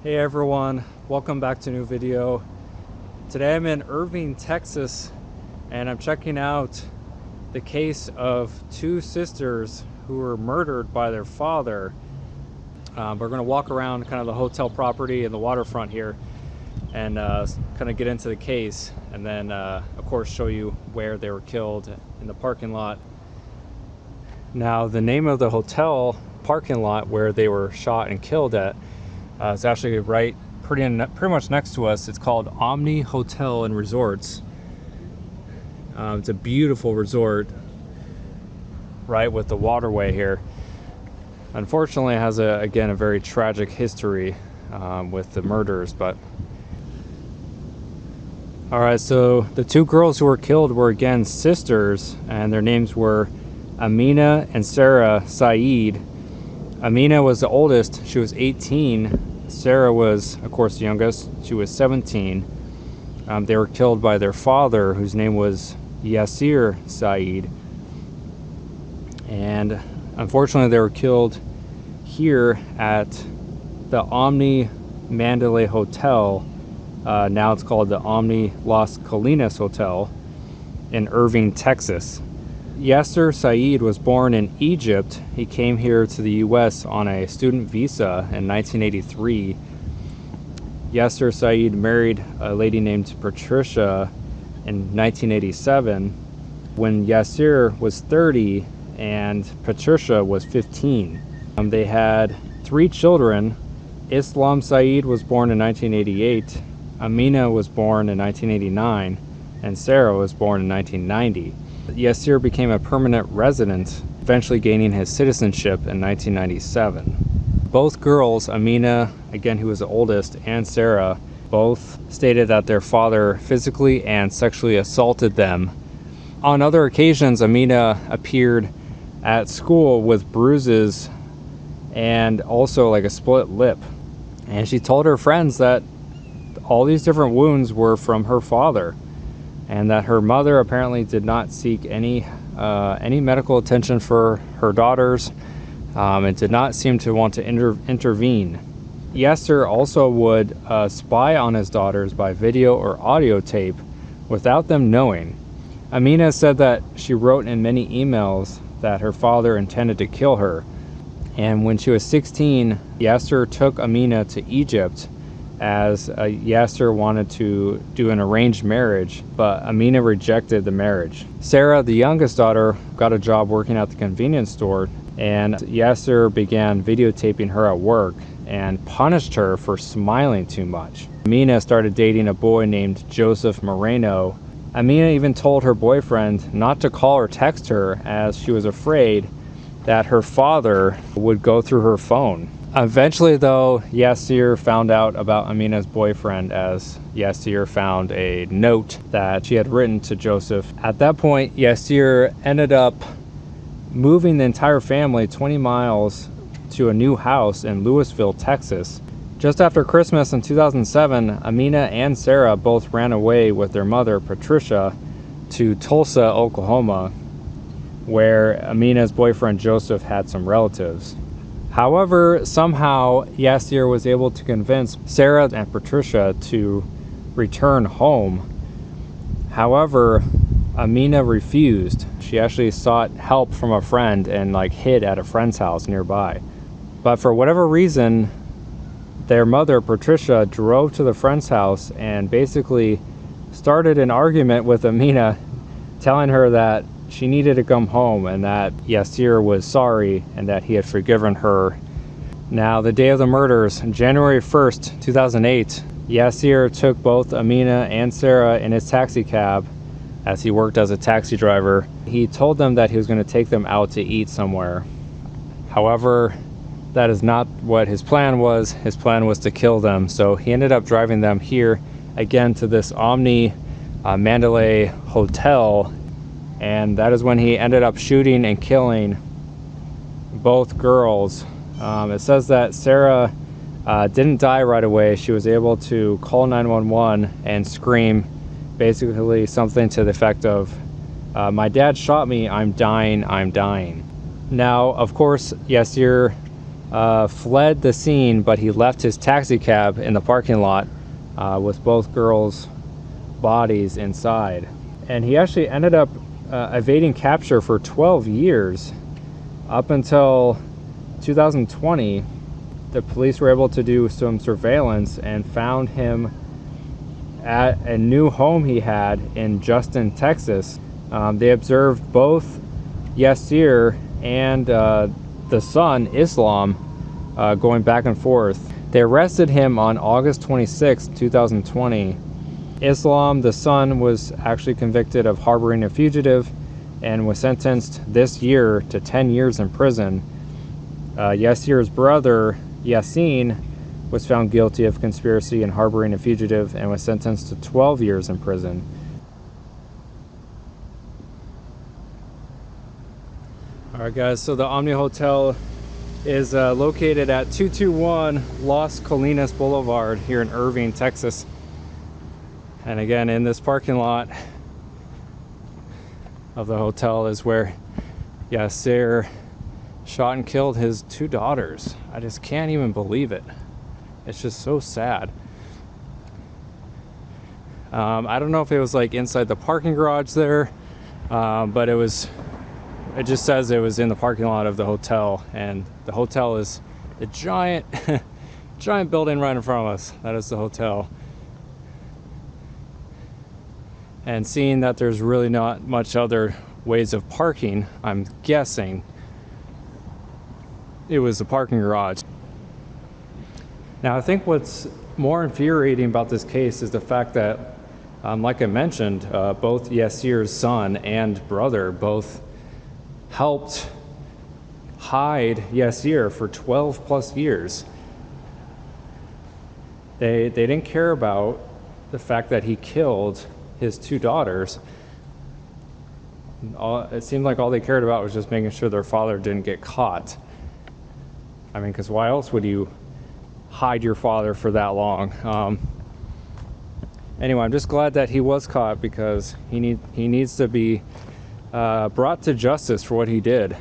Hey everyone, welcome back to a new video. Today I'm in Irving, Texas, and I'm checking out the case of two sisters who were murdered by their father. We're going to walk around kind of the hotel property and the waterfront here and kind of get into the case, and then of course show you where they were killed in the parking lot. Now, the name of the hotel parking lot where they were shot and killed at it's actually pretty much next to us. It's called Omni Hotel and Resorts. It's a beautiful resort, right with the waterway here. Unfortunately, it has again a very tragic history with the murders. But all right, so the two girls who were killed were again sisters, and their names were Amina and Sarah Saeed. Amina was the oldest. She was 18. Sarah was, of course, the youngest. She was 17. They were killed by their father, whose name was Yasir Saeed. And unfortunately, they were killed here at the Omni Mandalay Hotel. Now it's called the Omni Las Colinas Hotel in Irving, Texas. Yasir Saeed was born in Egypt. He came here to the U.S. on a student visa in 1983. Yasir Saeed married a lady named Patricia in 1987 when Yasir was 30 and Patricia was 15. They had 3 children. Islam Saeed was born in 1988. Amina was born in 1989. And Sarah was born in 1990. Yasir became a permanent resident, eventually gaining his citizenship in 1997. Both girls, Amina, again who was the oldest, and Sarah, both stated that their father physically and sexually assaulted them. On other occasions, Amina appeared at school with bruises and also like a split lip. And she told her friends that all these different wounds were from her father, and that her mother apparently did not seek any medical attention for her daughters, and did not seem to want to intervene. Yasir also would spy on his daughters by video or audio tape without them knowing. Amina said that she wrote in many emails that her father intended to kill her, and when she was 16, Yasir took Amina to Egypt as Yasir wanted to do an arranged marriage, but Amina rejected the marriage. Sarah, the youngest daughter, got a job working at the convenience store, and Yasir began videotaping her at work and punished her for smiling too much. Amina started dating a boy named Joseph Moreno. Amina even told her boyfriend not to call or text her as she was afraid that her father would go through her phone. Eventually, though, Yasir found out about Amina's boyfriend as Yasir found a note that she had written to Joseph. At that point, Yasir ended up moving the entire family 20 miles to a new house in Lewisville, Texas. Just after Christmas in 2007, Amina and Sarah both ran away with their mother, Patricia, to Tulsa, Oklahoma, where Amina's boyfriend Joseph had some relatives. However, somehow Yasir was able to convince Sarah and Patricia to return home. However, Amina refused. She actually sought help from a friend and hid at a friend's house nearby. But for whatever reason, their mother, Patricia, drove to the friend's house and basically started an argument with Amina, telling her that she needed to come home and that Yasir was sorry and that he had forgiven her. Now, the day of the murders, January 1st, 2008, Yasir took both Amina and Sarah in his taxi cab as he worked as a taxi driver. He told them that he was going to take them out to eat somewhere. However, that is not what his plan was. His plan was to kill them. So he ended up driving them here again to this Omni Mandalay Hotel. And that is when he ended up shooting and killing both girls. It says that Sarah didn't die right away. She was able to call 911 and scream basically something to the effect of, "My dad shot me, I'm dying, I'm dying." Now, of course, Yasir fled the scene, but he left his taxi cab in the parking lot with both girls' bodies inside. And he actually ended up evading capture for 12 years. Up until 2020, the police were able to do some surveillance and found him at a new home he had in Justin, Texas. They observed both Yasir and the son, Islam, going back and forth. They arrested him on August 26, 2020. Islam, the son, was actually convicted of harboring a fugitive and was sentenced this year to 10 years in prison. Yasir's brother, Yasin, was found guilty of conspiracy and harboring a fugitive and was sentenced to 12 years in prison. Alright guys, so the Omni Hotel is located at 221 Las Colinas Boulevard here in Irving, Texas. And again, in this parking lot of the hotel is where Yasir shot and killed his 2 daughters. I just can't even believe it. It's just so sad. I don't know if it was like inside the parking garage there, but it just says it was in the parking lot of the hotel, and the hotel is the giant giant building right in front of us. That is the hotel. And seeing that there's really not much other ways of parking, I'm guessing it was the parking garage. Now, I think what's more infuriating about this case is the fact that, like I mentioned, both Yasir's son and brother both helped hide Yasir for 12 plus years. They didn't care about the fact that he killed his 2 daughters. It seemed like all they cared about was just making sure their father didn't get caught. I mean, because why else would you hide your father for that long? Anyway, I'm just glad that he was caught, because he needs to be brought to justice for what he did.